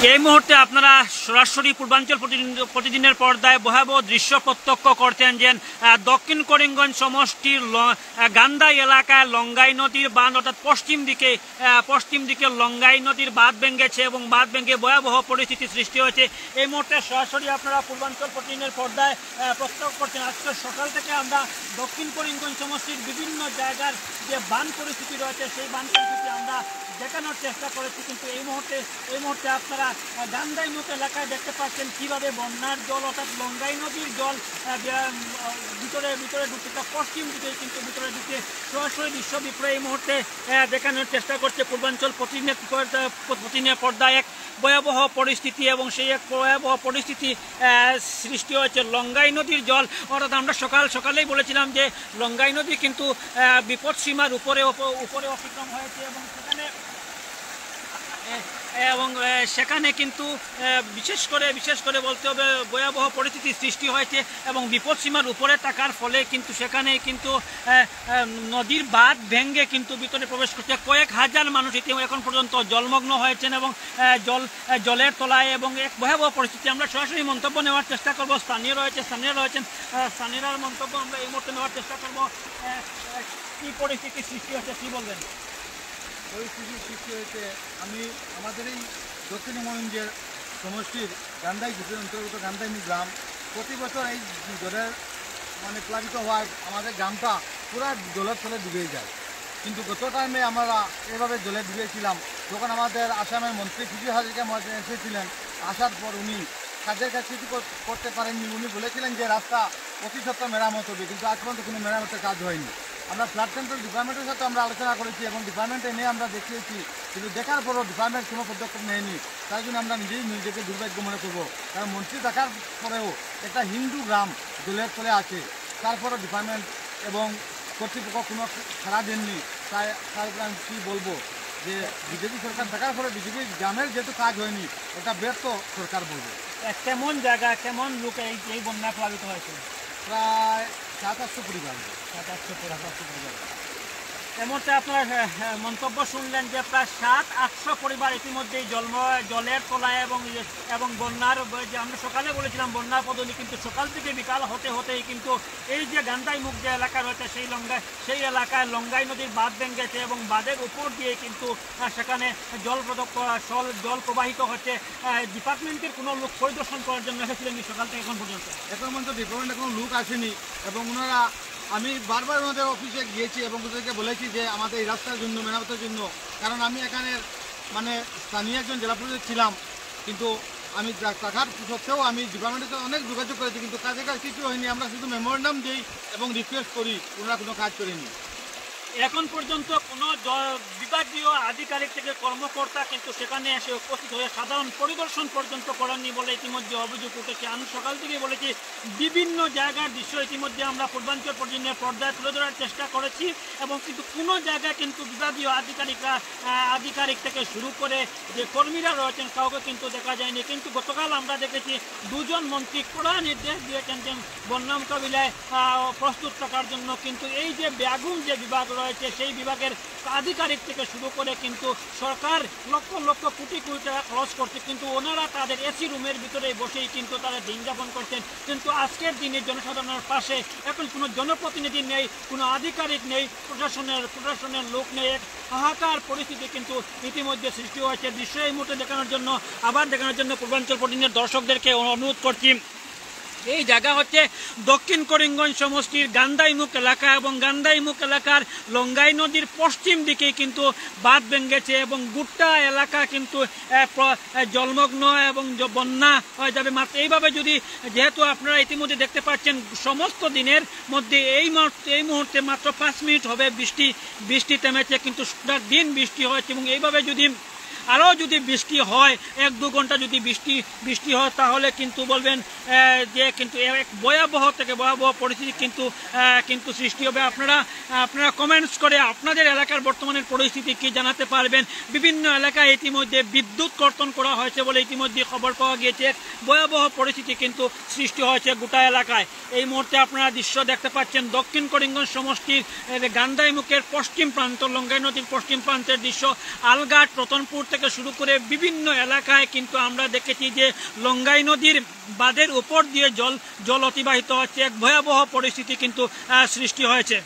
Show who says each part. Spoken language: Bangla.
Speaker 1: এই মুহূর্তে আপনারা সরাসরি পূর্বাঞ্চল প্রতিদিনের পর্দায় ভয়াবহ দৃশ্য প্রত্যক্ষ করছেন যে দক্ষিণ করিমগঞ্জ সমষ্টির গান্দাই এলাকায় লঙ্গাই নদীর বাঁধ অর্থাৎ পশ্চিম দিকে লঙ্গাই নদীর বাঁধ ভেঙেছে এবং বাঁধ ভেঙে ভয়াবহ পরিস্থিতি সৃষ্টি হয়েছে। এই মুহূর্তে সরাসরি আপনারা পূর্বাঞ্চল প্রতিদিনের পর্দায় প্রত্যক্ষ করছেন। আজকে সকাল থেকে আমরা দক্ষিণ করিমগঞ্জ সমষ্টির বিভিন্ন জায়গার যে বাঁধ পরিস্থিতি রয়েছে সেই বাঁধ পরিস্থিতি আমরা দেখানোর চেষ্টা করেছি, কিন্তু এই মুহূর্তে আপনারা গান্দাইমুখ এলাকায় দেখতে পাচ্ছেন কিভাবে বন্যার জল অর্থাৎ লঙ্গাই নদীর জল ভিতরে ঢুকছে, পশ্চিম দিকে কিন্তু ভিতরে ঢুকে সরাসরি দৃশ্য বিপ্লব এই মুহূর্তে দেখানোর চেষ্টা করছে পূর্বাঞ্চল প্রতিদিনের পর্দায় এক ভয়াবহ পরিস্থিতি। এবং সেই এক ভয়াবহ পরিস্থিতি সৃষ্টি হয়েছে লঙ্গাই নদীর জল অর্থাৎ আমরা সকালেই বলেছিলাম যে লঙ্গাই নদী কিন্তু বিপদ সীমার উপরে অতিক্রম হয়েছে এবং সেখানে কিন্তু বিশেষ করে বলতে হবে ভয়াবহ পরিস্থিতি সৃষ্টি হয়েছে এবং বিপদসীমার উপরে থাকার ফলে কিন্তু সেখানে কিন্তু নদীর বাঁধ ভেঙে কিন্তু ভিতরে প্রবেশ করছে। কয়েক হাজার মানুষ এখন পর্যন্ত জলমগ্ন হয়েছেন এবং জলের তলায় এবং এক ভয়াবহ পরিস্থিতি। আমরা সরাসরি মন্তব্য নেওয়ার চেষ্টা করব, স্থানীয়রা রয়েছেন স্থানীয়রার মন্তব্য আমরা এই মুহূর্তে নেওয়ার চেষ্টা করব। কী পরিস্থিতি সৃষ্টি হয়েছে কী বলবেন?
Speaker 2: পরিস্থিতির সৃষ্টি হয়েছে আমাদের এই দক্ষিণগঞ্জের সমষ্টির গান্দাই অন্তর্গত গান্দাইমুখ গ্রাম প্রতি বছর এই জলের প্লাবিত হওয়ায় আমাদের গ্রামটা পুরো জলের তলে ডুবে যায়। কিন্তু গত টাইমে আমরা এভাবে জলে ডুবেছিলাম যখন আমাদের আসামের মন্ত্রী ফিজি হাজরিকা এসেছিলেন। আসার পর উনি কাজের কাজ কিছু করতে পারেননি। উনি বলেছিলেন যে রাস্তা প্রতি সপ্তাহ মেরামত হবে, কিন্তু আজ পর্যন্ত কোনো মেরামতের কাজ হয়নি। আমরা ফ্লাড কন্ট্রোল ডিপার্টমেন্টের সাথে আমরা আলোচনা করেছি এবং ডিপার্টমেন্টে এনে আমরা দেখিয়েছি, কিন্তু দেখার পরও ডিপার্টমেন্ট কোনো পদক্ষেপ নেয়নি। তাই জন্য আমরা নিজেকে দুর্ভাগ্য মনে করবো, কারণ মন্ত্রী থাকার পরেও একটা হিন্দু গ্রাম জলের তলে আছে, তারপরও ডিপার্টমেন্ট এবং কর্তৃপক্ষ কোনো সাড়া দেননি। তাই আমি কী বলবো যে বিজেপি সরকার থাকার পরে বিজেপি গ্রামের যেহেতু কাজ হয়নি ওটা ব্যর্থ সরকার বলবো।
Speaker 1: কেমন জায়গা কেমন লোক এই বন্যা প্লাবিত হয়েছে?
Speaker 2: প্রায় 700-800 পরিবার।
Speaker 1: এর মধ্যে আপনার মন্তব্য শুনলেন যে প্রায় 700-800 পরিবার ইতিমধ্যেই জলের তলায় এবং বন্যার যে আমরা সকালে বলেছিলাম বন্যার পদ্ধতি, কিন্তু সকাল থেকে বিকাল হতেই কিন্তু এই যে গান্দাইমুখ যে এলাকা রয়েছে সেই এলাকায় লঙ্গাই নদীর বাঁধ ভেঙেছে এবং বাঁধের উপর দিয়ে কিন্তু সেখানে জল প্রবাহিত হচ্ছে। ডিপার্টমেন্টের কোনো লোক পরিদর্শন করার জন্য এসেছিলেন সকাল থেকে এখন পর্যন্ত
Speaker 2: ডিপার্টমেন্টের কোনো লোক আসেনি এবং ওনারা আমি বারবার ওনাদের অফিসে গিয়েছি এবং ওদেরকে বলেছি যে আমাদের এই রাস্তার জন্য মেরামতের জন্য, কারণ আমি এখানে স্থানীয় একজন জেলা পরিষদ ছিলাম, কিন্তু আমি থাকার সত্ত্বেও আমি ডিপার্টমেন্টের সাথে অনেক যোগাযোগ করেছি, কিন্তু কাজের কাজ কিছু হয়নি। আমরা শুধু মেমোরেন্ডাম দিই এবং রিকোয়েস্ট করি, ওনারা কোনো কাজ করেনি।
Speaker 1: এখন পর্যন্ত কোনো বিভাগীয় আধিকারিক থেকে কর্মকর্তা কিন্তু সেখানে এসে উপস্থিত হয়ে সাধারণ পরিদর্শন পর্যন্ত করেননি বলে ইতিমধ্যে অভিযোগ উঠেছে। আমি সকাল থেকে বলেছি বিভিন্ন জায়গার দৃশ্য ইতিমধ্যে আমরা পূর্বাঞ্চল প্রতিদিনের পর্দায় তুলে ধরার চেষ্টা করেছি এবং কিন্তু কোনো জায়গায় কিন্তু বিভাগীয় আধিকারিক থেকে শুরু করে যে কর্মীরা রয়েছেন কাউকে কিন্তু দেখা যায়নি। কিন্তু গতকাল আমরা দেখেছি দুজন মন্ত্রী কড়া নির্দেশ দিয়েছেন যে বন্যা মোকাবিলায় প্রস্তুত থাকার জন্য, কিন্তু এই যে ব্যাগুম যে বিভাগ রয়েছে সেই বিভাগের আধিকারিক থেকে শুরু করে কিন্তু সরকার লক্ষ কোটি টাকা খরচ করছে, কিন্তু ওনারা তাদের এসি রুমের ভিতরে বসেই কিন্তু তারা দিন যাপন করছেন। কিন্তু আজকের দিনে জনসাধারণের পাশে এখন কোনো জনপ্রতিনিধি নেই, কোনো আধিকারিক নেই, প্রশাসনের লোক নেই। এক হাহাকার পরিস্থিতি কিন্তু ইতিমধ্যে সৃষ্টি হয়েছে। দৃশ্য এই মুহূর্তে দেখানোর জন্য পূর্বাঞ্চল প্রতিদিনের দর্শকদেরকে অনুরোধ করছি। এই জায়গা হচ্ছে দক্ষিণ করিমগঞ্জ সমষ্টির গান্দাইমুখ এলাকা এবং গান্দাইমুখ এলাকার লঙ্গাই নদীর পশ্চিম দিকে কিন্তু বাঁধ ভেঙেছে এবং গোটা এলাকা কিন্তু জলমগ্ন এবং বন্যা হয়ে যাবে। মাত্র এইভাবে যেহেতু আপনারা ইতিমধ্যে দেখতে পাচ্ছেন সমস্ত দিনের মধ্যে এই মুহূর্তে মাত্র 5 মিনিট হবে বৃষ্টি থেমেছে, কিন্তু দিন বৃষ্টি হয়েছে এবং এইভাবে আরও যদি বৃষ্টি হয় 1-2 ঘন্টা যদি বৃষ্টি হয় তাহলে কিন্তু বলবেন যে কিন্তু এক ভয়াবহ পরিস্থিতি কিন্তু সৃষ্টি হবে। আপনারা কমেন্টস করে আপনাদের এলাকার বর্তমানের পরিস্থিতি কি জানাতে পারবেন। বিভিন্ন এলাকায় ইতিমধ্যে বিদ্যুৎ কর্তন করা হয়েছে বলে ইতিমধ্যে খবর পাওয়া গিয়েছে। ভয়াবহ পরিস্থিতি কিন্তু সৃষ্টি হয়েছে গোটা এলাকায়। এই মুহূর্তে আপনারা দৃশ্য দেখতে পাচ্ছেন দক্ষিণ করিমগঞ্জ সমষ্টির গান্দাইমুখের পশ্চিম প্রান্ত লঙ্গাই নদীর পশ্চিম প্রান্তের দৃশ্য। আলঘাট রতনপুর থেকে শুরু করে বিভিন্ন এলাকায় কিন্তু আমরা দেখেছি যে লঙ্গাই নদীর বাঁধের উপর দিয়ে জল অতিবাহিত হচ্ছে, এক ভয়াবহ পরিস্থিতি কিন্তু সৃষ্টি হয়েছে।